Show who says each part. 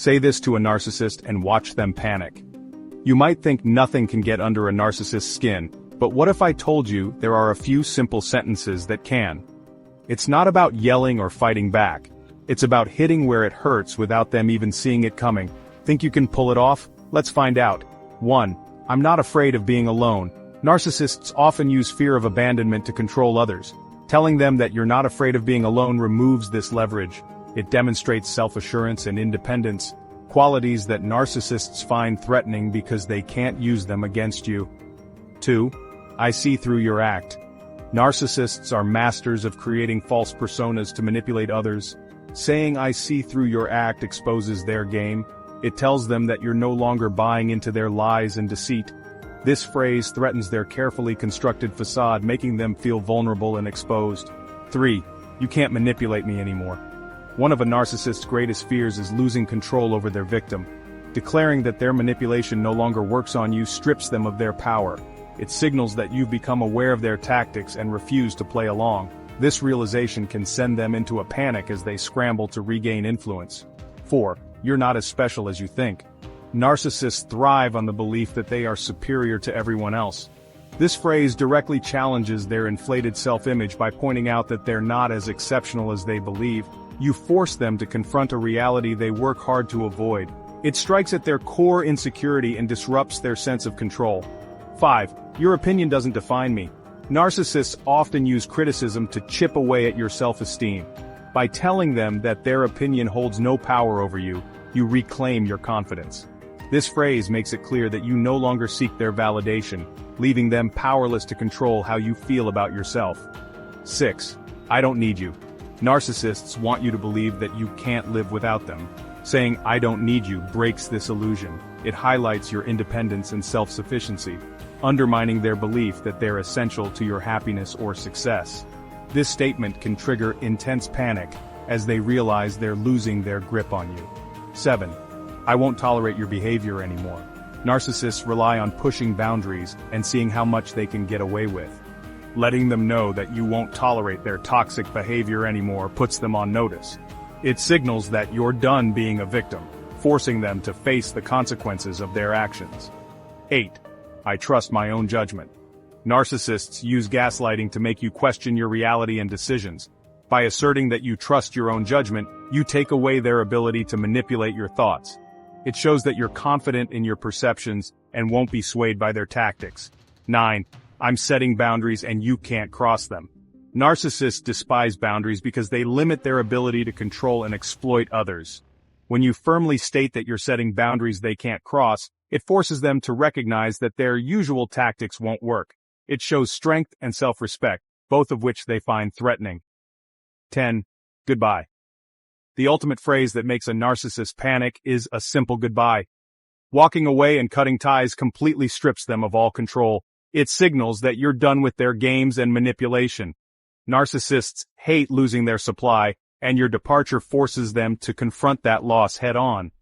Speaker 1: Say this to a narcissist and watch them panic. You might think nothing can get under a narcissist's skin, but what if I told you there are a few simple sentences that can? It's not about yelling or fighting back. It's about hitting where it hurts without them even seeing it coming. Think you can pull it off? Let's find out. 1. I'm not afraid of being alone. Narcissists often use fear of abandonment to control others. Telling them that you're not afraid of being alone removes this leverage. It demonstrates self-assurance and independence, qualities that narcissists find threatening because they can't use them against you. 2. I see through your act. Narcissists are masters of creating false personas to manipulate others. Saying I see through your act exposes their game. It tells them that you're no longer buying into their lies and deceit. This phrase threatens their carefully constructed facade, making them feel vulnerable and exposed. 3. You can't manipulate me anymore. One of a narcissist's greatest fears is losing control over their victim. Declaring that their manipulation no longer works on you strips them of their power. It signals that you've become aware of their tactics and refuse to play along. This realization can send them into a panic as they scramble to regain influence. 4. You're not as special as you think. Narcissists thrive on the belief that they are superior to everyone else. This phrase directly challenges their inflated self-image by pointing out that they're not as exceptional as they believe. You force them to confront a reality they work hard to avoid. It strikes at their core insecurity and disrupts their sense of control. 5. Your opinion doesn't define me. Narcissists often use criticism to chip away at your self-esteem. By telling them that their opinion holds no power over you, you reclaim your confidence. This phrase makes it clear that you no longer seek their validation, leaving them powerless to control how you feel about yourself. 6. I don't need you. Narcissists want you to believe that you can't live without them. Saying I don't need you breaks this illusion. It highlights your independence and self-sufficiency, undermining their belief that they're essential to your happiness or success. This statement can trigger intense panic as they realize they're losing their grip on you. 7. I won't tolerate your behavior anymore. Narcissists rely on pushing boundaries and seeing how much they can get away with. Letting them know that you won't tolerate their toxic behavior anymore puts them on notice. It signals that you're done being a victim, forcing them to face the consequences of their actions. 8. I trust my own judgment. Narcissists use gaslighting to make you question your reality and decisions. By asserting that you trust your own judgment, you take away their ability to manipulate your thoughts. It shows that you're confident in your perceptions and won't be swayed by their tactics. 9. I'm setting boundaries and you can't cross them. Narcissists despise boundaries because they limit their ability to control and exploit others. When you firmly state that you're setting boundaries they can't cross, it forces them to recognize that their usual tactics won't work. It shows strength and self-respect, both of which they find threatening. 10. Goodbye. The ultimate phrase that makes a narcissist panic is a simple goodbye. Walking away and cutting ties completely strips them of all control. It signals that you're done with their games and manipulation. Narcissists hate losing their supply, and your departure forces them to confront that loss head-on.